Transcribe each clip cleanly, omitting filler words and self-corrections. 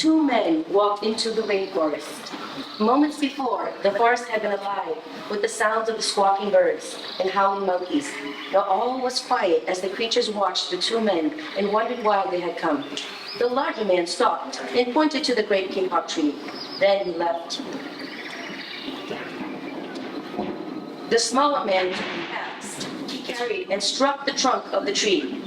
Two men walked into the rainforest. Moments before, the forest had been alive with the sounds of the squawking birds and howling monkeys. Now all was quiet as the creatures watched the two men and wondered why they had come. The larger man stopped and pointed to the great kapok tree. Then he left. The smaller man passed. He carried and struck the trunk of the tree.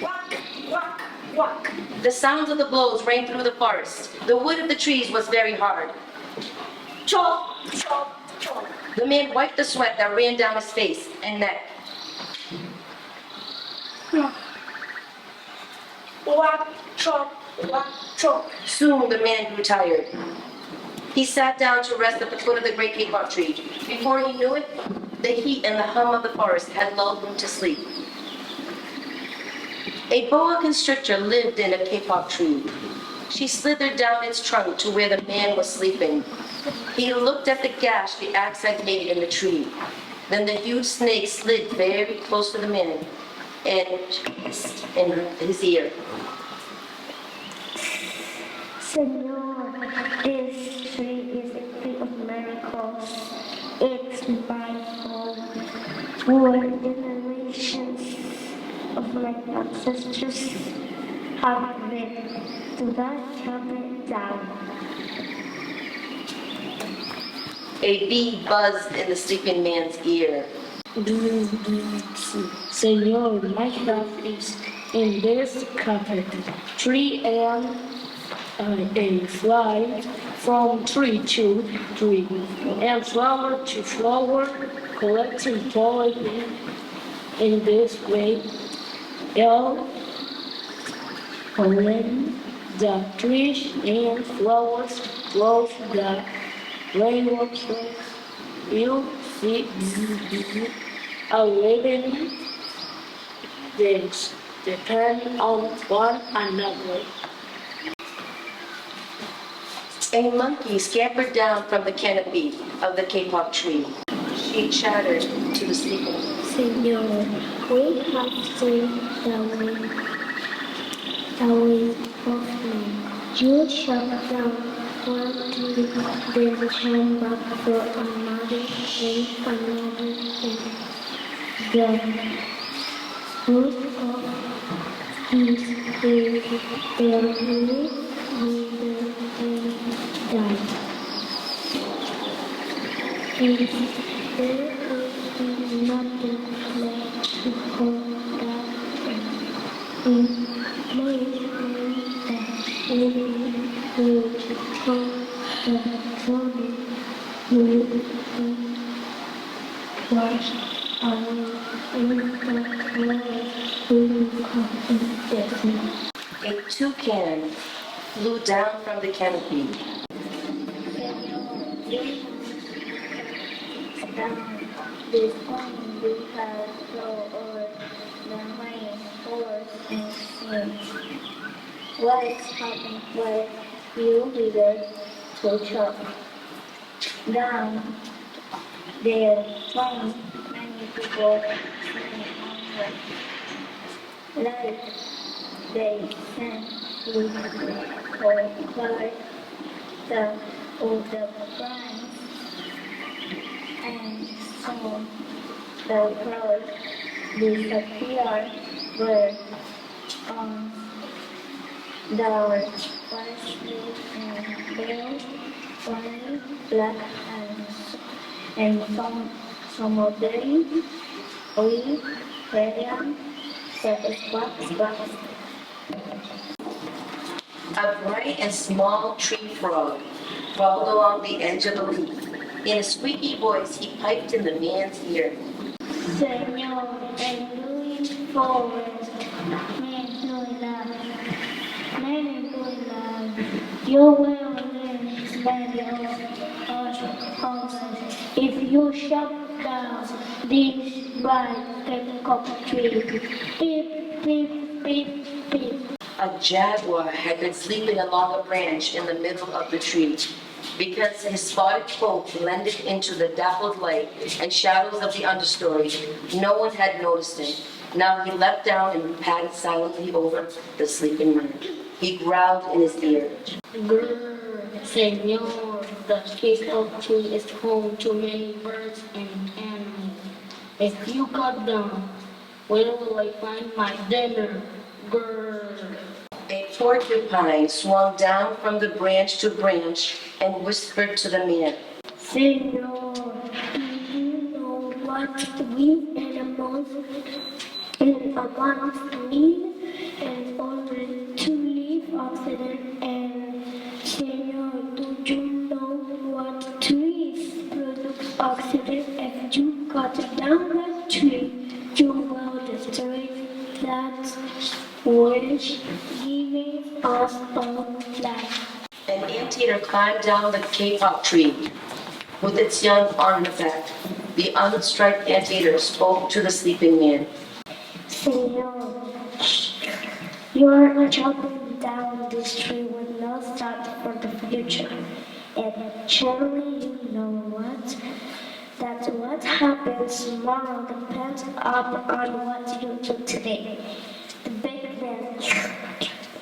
Whack, whack, whack. The sounds of the blows rang through the forest. The wood of the trees was very hard. Chop, chop, chop. The man wiped the sweat that ran down his face and neck. Whack, chop, whack, chop. Soon the man grew tired. He sat down to rest at the foot of the great kapok tree. Before he knew it, the heat and the hum of the forest had lulled him to sleep. A boa constrictor lived in a kapok tree. She slithered down its trunk to where the man was sleeping. He looked at the gash the axe had made in the tree. Then the huge snake slid very close to the man and hissed in his ear. Senor, this tree is a tree of miracles. It's Bible for generations of my ancestors have lived. Do not chop it down. A bee buzzed in the sleeping man's ear. Senor, my craft is in this carpet tree and a fly from tree to tree and flower to flower, collecting pollen in this way. All pollen the trees and flowers blows the rainbow trees. You see a living things depend on one another. A monkey scampered down from the canopy of the kapok tree. She chattered to the sleeper. Senor, we have seen the way of me. You chop down one tree, then come back for another and another and the root of his family wither and die. There is nothing left to hold that in place that living will hold the solid will be washed away in the water will come in death. A toucan flew down from the canopy. This morning we have flow over the rain, forest, and sea. What is happening where you wither to chop down their plain? Many people many onward. Like they send with for fire the of the branch and so the clouds disappear where on the white and pale, white, black and some of them we radiant spots. A bright and small tree frog crawled along the edge of the leaf. In a squeaky voice, he piped in the man's ear. Senor, and moving forward, men do love. You will live many houses if you shut down this bright kapok tree. Beep, beep, beep, beep. A jaguar had been sleeping along a branch in the middle of the tree. Because his spotted coat blended into the dappled light and shadows of the understory, no one had noticed him. Now he leapt down and padded silently over the sleeping man. He growled in his ear. Grrr, Senor, the peacock tree is home to many birds and animals. If you cut down, where will I find my dinner? Grrr. A porcupine swung down from the branch to branch and whispered to the man. Senor, do you know what we animals and amongst mean in order to live oxygen? And Senor, do you know what trees produce oxygen? If you cut down that tree, you will destroy that which giving us all life. An anteater climbed down the kapok tree with its young on the back. The unstriped anteater spoke to the sleeping man. Senor, you are chopping down this tree with no thought for the future. And surely you know what? That what happens tomorrow depends on what you do today. The big man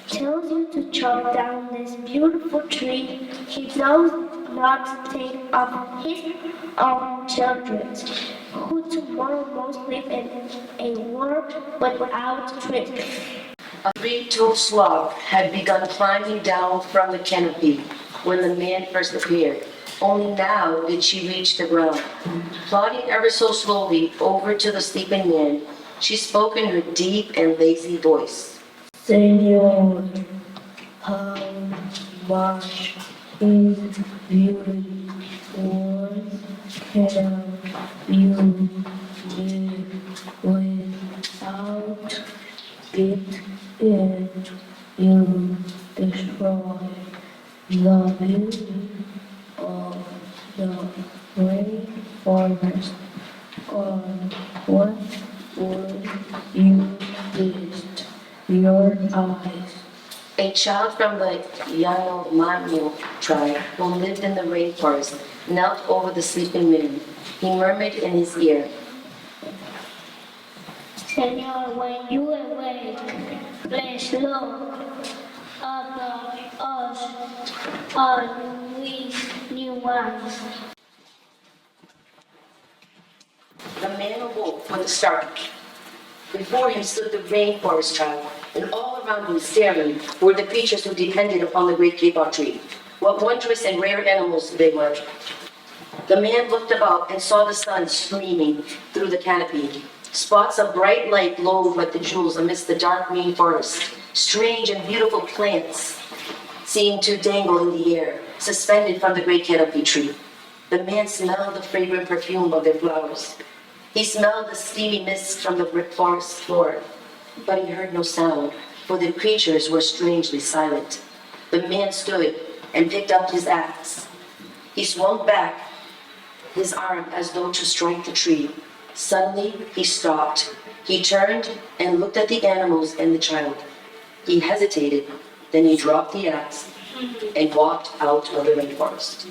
tells you to chop down this beautiful tree. He does not think of his own children, who tomorrow must live in a world without trees. A three-toed sloth had begun climbing down from the canopy when the man first appeared. Only now did she reach the ground. Plodding ever so slowly over to the sleeping man, she spoke in her deep and lazy voice. Senor, how much is beauty? What can you live without it? If you destroy the beauty of the rainforest, on what would you waste your eyes? A child from the Yanomami tribe who lived in the rainforest knelt over the sleeping man. He murmured in his ear, Senor, when you awake, please look above us on with new ones. The man awoke with a start. Before him stood the rainforest child, and all around him staring were the creatures who depended upon the great kapok tree. What wondrous and rare animals they were. The man looked about and saw the sun streaming through the canopy. Spots of bright light glowed like the jewels amidst the dark green forest. Strange and beautiful plants seemed to dangle in the air, suspended from the great canopy tree. The man smelled the fragrant perfume of their flowers. He smelled the steamy mist from the brick forest floor, but he heard no sound, for the creatures were strangely silent. The man stood and picked up his axe. He swung back his arm as though to strike the tree. Suddenly, he stopped. He turned and looked at the animals and the child. He hesitated, then he dropped the axe and walked out of the rainforest.